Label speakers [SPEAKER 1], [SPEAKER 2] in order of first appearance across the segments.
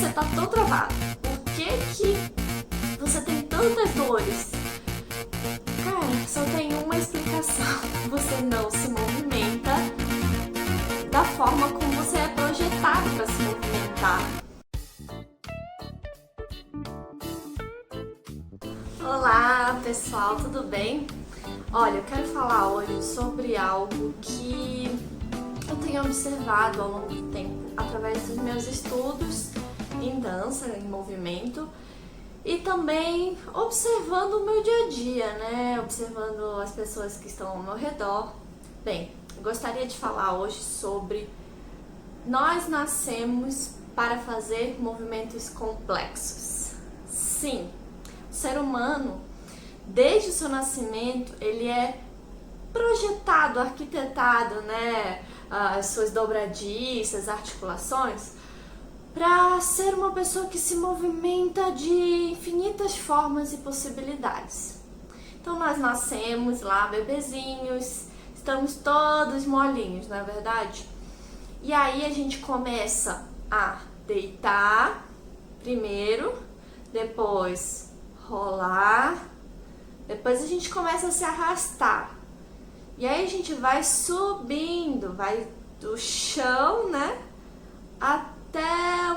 [SPEAKER 1] você tá tão travado? Por que você tem tantas dores? Cara, só tem uma explicação. Você não se movimenta da forma como você é projetado para se movimentar. Olá, pessoal, tudo bem? Olha, eu quero falar hoje sobre algo que eu tenho observado ao longo do tempo através dos meus estudos em dança, em movimento, e também observando o meu dia a dia, né? Observando as pessoas que estão ao meu redor. Bem, eu gostaria de falar hoje sobre nós nascemos para fazer movimentos complexos. Sim, o ser humano, desde o seu nascimento, ele é projetado, arquitetado, né? As suas dobradiças, articulações, para ser uma pessoa que se movimenta de infinitas formas e possibilidades. Então nós nascemos lá bebezinhos, estamos todos molinhos, não é verdade? E aí a gente começa a deitar primeiro, depois rolar, depois a gente começa a se arrastar. E aí a gente vai subindo, vai do chão, né, até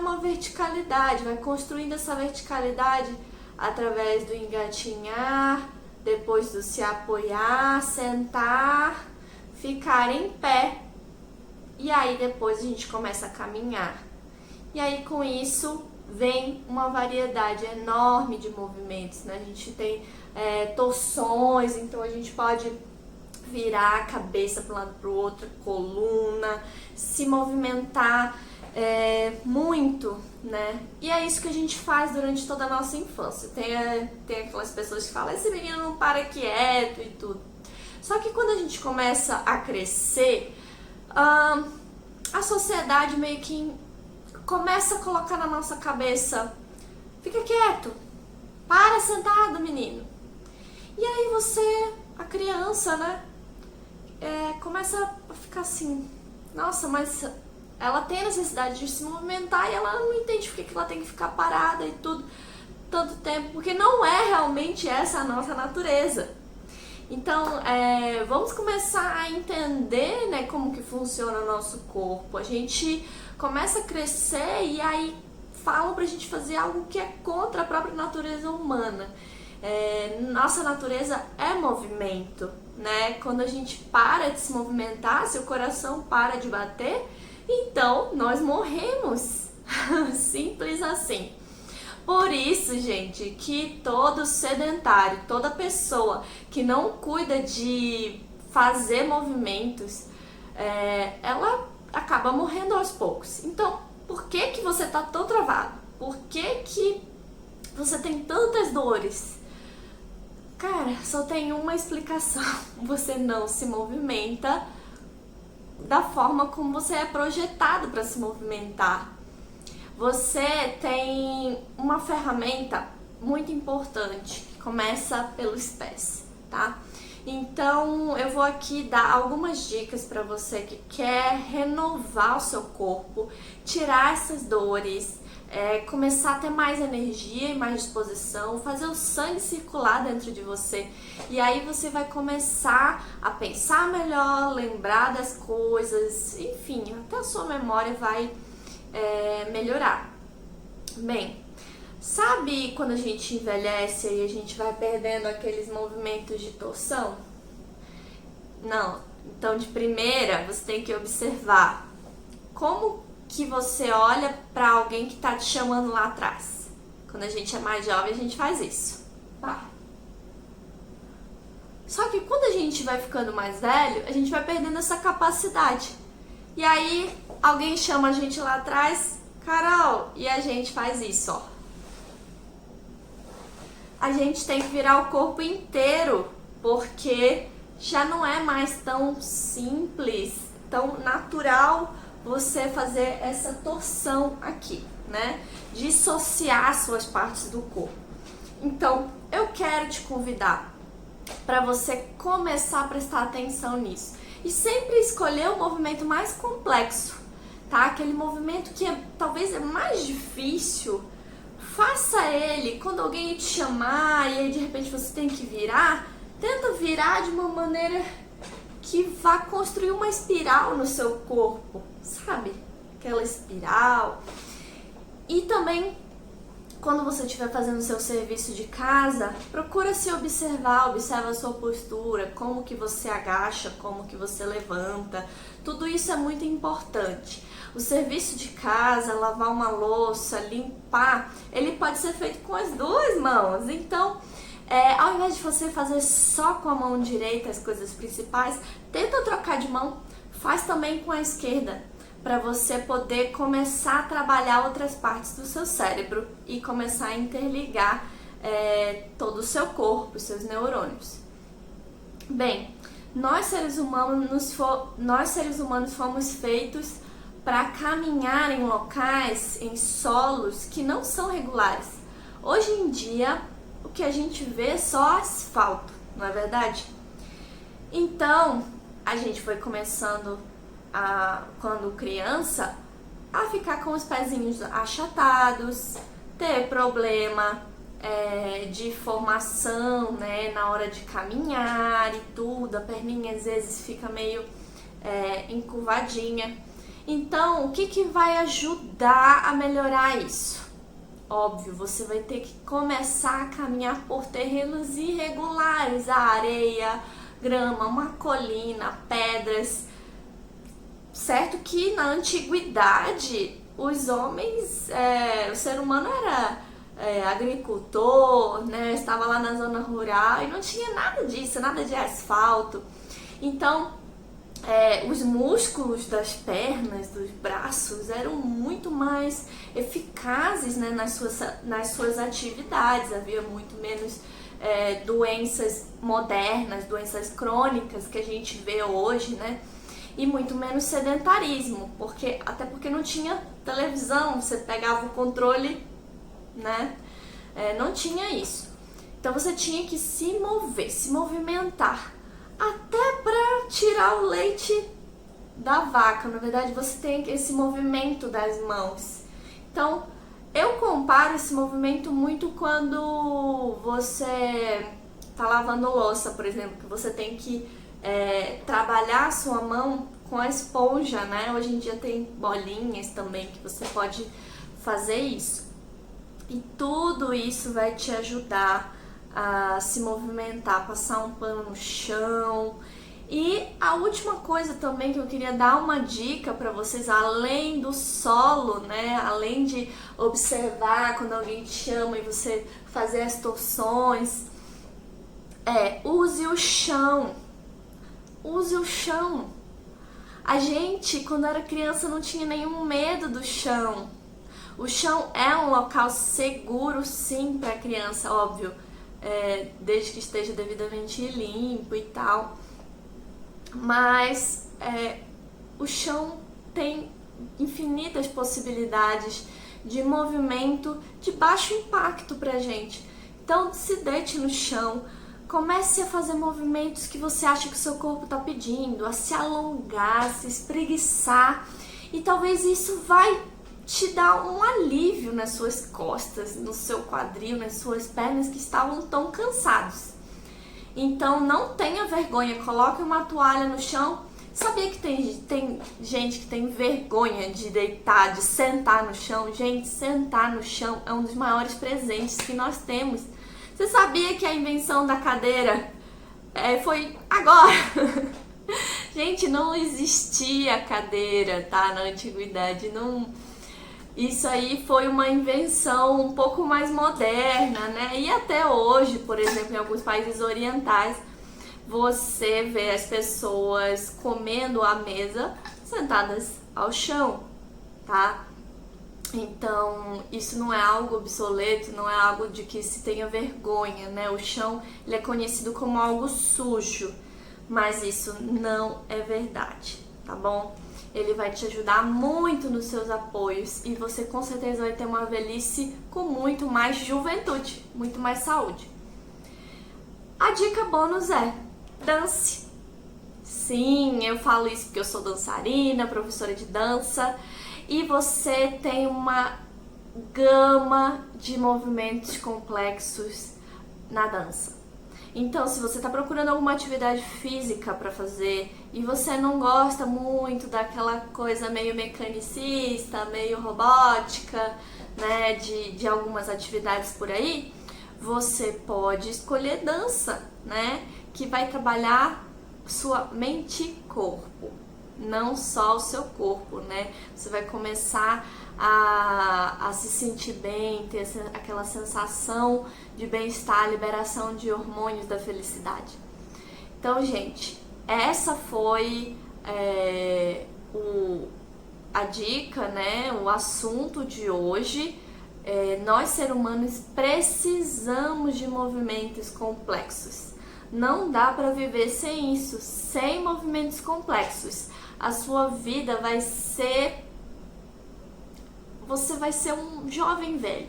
[SPEAKER 1] uma verticalidade, vai construindo essa verticalidade através do engatinhar, depois do se apoiar, sentar, ficar em pé. E aí depois a gente começa a caminhar. E aí com isso vem uma variedade enorme de movimentos, né? A gente tem torções, então a gente pode virar a cabeça para um lado para o outro, coluna, se movimentar muito, né? E é isso que a gente faz durante toda a nossa infância. Tem aquelas pessoas que falam, esse menino não para quieto e tudo. Só que quando a gente começa a crescer, a sociedade meio que começa a colocar na nossa cabeça, fica quieto, para sentado, menino. E aí você, a criança, né, começa a ficar assim, nossa, mas ela tem a necessidade de se movimentar e ela não entende por que ela tem que ficar parada e tudo, tanto tempo, porque não é realmente essa a nossa natureza. Então, vamos começar a entender, né, como que funciona o nosso corpo. A gente começa a crescer e aí falam pra gente fazer algo que é contra a própria natureza humana. Nossa natureza é movimento, né? Quando a gente para de se movimentar, se o coração para de bater, então nós morremos. Simples assim. Por isso, gente, que todo sedentário, toda pessoa que não cuida de fazer movimentos, ela acaba morrendo aos poucos. Então, por que você está tão travado? Por que você tem tantas dores? Cara, só tem uma explicação. Você não se movimenta da forma como você é projetado para se movimentar. Você tem uma ferramenta muito importante que começa pelos pés, tá? Então eu vou aqui dar algumas dicas para você que quer renovar o seu corpo, tirar essas dores, começar a ter mais energia e mais disposição, fazer o sangue circular dentro de você. E aí você vai começar a pensar melhor, lembrar das coisas, enfim, até a sua memória vai melhorar. Bem, sabe quando a gente envelhece e a gente vai perdendo aqueles movimentos de torção? Não. Então, de primeira, você tem que observar como que você olha para alguém que tá te chamando lá atrás. Quando a gente é mais jovem, a gente faz isso. Tá? Só que quando a gente vai ficando mais velho, a gente vai perdendo essa capacidade. E aí, alguém chama a gente lá atrás, Carol, e a gente faz isso, ó. A gente tem que virar o corpo inteiro, porque já não é mais tão simples, tão natural você fazer essa torção aqui, né? Dissociar suas partes do corpo. Então, eu quero te convidar para você começar a prestar atenção nisso. E sempre escolher o movimento mais complexo. tá? Aquele movimento que talvez é mais difícil, faça ele quando alguém te chamar e aí de repente você tem que virar, tenta virar de uma maneira que vá construir uma espiral no seu corpo, sabe? Aquela espiral. E também, quando você estiver fazendo o seu serviço de casa, procura se observar, observa a sua postura, como que você agacha, como que você levanta. Tudo isso é muito importante. O serviço de casa, lavar uma louça, limpar, ele pode ser feito com as duas mãos. Então, ao invés de você fazer só com a mão direita as coisas principais, tenta trocar de mão, faz também com a esquerda, para você poder começar a trabalhar outras partes do seu cérebro e começar a interligar todo o seu corpo, os seus neurônios. Bem, nós seres humanos fomos feitos para caminhar em locais, em solos que não são regulares. Hoje em dia, o que a gente vê é só asfalto, não é verdade? Então, a gente foi começando, quando criança, a ficar com os pezinhos achatados, ter problema de formação, né, na hora de caminhar e tudo, a perninha às vezes fica meio encurvadinha. Então, o que vai ajudar a melhorar isso? Óbvio, você vai ter que começar a caminhar por terrenos irregulares, a areia, grama, uma colina, pedras. Certo que na antiguidade, os homens, o ser humano era agricultor, né, estava lá na zona rural e não tinha nada disso, nada de asfalto. Então, os músculos das pernas, dos braços eram muito mais eficazes, né, nas suas atividades. Havia muito menos doenças modernas, doenças crônicas que a gente vê hoje, né? E muito menos sedentarismo, até porque não tinha televisão, você pegava o controle, né? Não tinha isso. Então você tinha que se mover, se movimentar, até para tirar o leite da vaca. Na verdade, você tem esse movimento das mãos. Então, eu comparo esse movimento muito quando você tá lavando louça, por exemplo, que você tem que trabalhar a sua mão com a esponja, né? Hoje em dia tem bolinhas também que você pode fazer isso. E tudo isso vai te ajudar a se movimentar, passar um pano no chão. E a última coisa também que eu queria dar uma dica para vocês, além do solo, né? Além de observar quando alguém te chama e você fazer as torções, use o chão. Use o chão. A gente, quando era criança, não tinha nenhum medo do chão. O chão é um local seguro, sim, para a criança, óbvio, desde que esteja devidamente limpo e tal. Mas o chão tem infinitas possibilidades de movimento de baixo impacto pra gente. Então, se deite no chão, comece a fazer movimentos que você acha que o seu corpo está pedindo, a se alongar, a se espreguiçar, e talvez isso vai te dar um alívio nas suas costas, no seu quadril, nas suas pernas que estavam tão cansados. Então não tenha vergonha, coloque uma toalha no chão. Sabia que tem gente que tem vergonha de deitar, de sentar no chão? Gente, sentar no chão é um dos maiores presentes que nós temos. Você sabia que a invenção da cadeira foi agora? Gente, não existia cadeira, tá? Na antiguidade, não. Isso aí foi uma invenção um pouco mais moderna, né? E até hoje, por exemplo, em alguns países orientais, você vê as pessoas comendo à mesa sentadas ao chão, tá? Então, isso não é algo obsoleto, não é algo de que se tenha vergonha, né? O chão, ele é conhecido como algo sujo, mas isso não é verdade, tá bom? Ele vai te ajudar muito nos seus apoios e você com certeza vai ter uma velhice com muito mais juventude, muito mais saúde. A dica bônus é: dance. Sim, eu falo isso porque eu sou dançarina, professora de dança, e você tem uma gama de movimentos complexos na dança. Então, se você está procurando alguma atividade física para fazer e você não gosta muito daquela coisa meio mecanicista, meio robótica, né, de algumas atividades por aí, você pode escolher dança, né, que vai trabalhar sua mente e corpo, não só o seu corpo, né? Você vai começar a se sentir bem, ter aquela sensação de bem-estar, liberação de hormônios da felicidade. Então, gente, essa foi a dica, né? O assunto de hoje. Nós, seres humanos, precisamos de movimentos complexos. Não dá para viver sem isso, sem movimentos complexos. A sua vida vai ser... Você vai ser um jovem velho.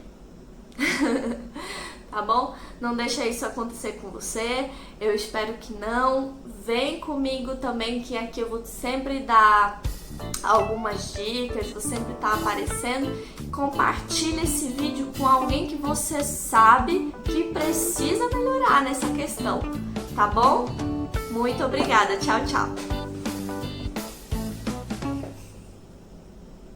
[SPEAKER 1] Tá bom? Não deixa isso acontecer com você. Eu espero que não. Vem comigo também, que aqui eu vou sempre dar algumas dicas, vou sempre estar aparecendo. Compartilha esse vídeo com alguém que você sabe que precisa melhorar nessa questão, tá bom? Muito obrigada, tchau, tchau!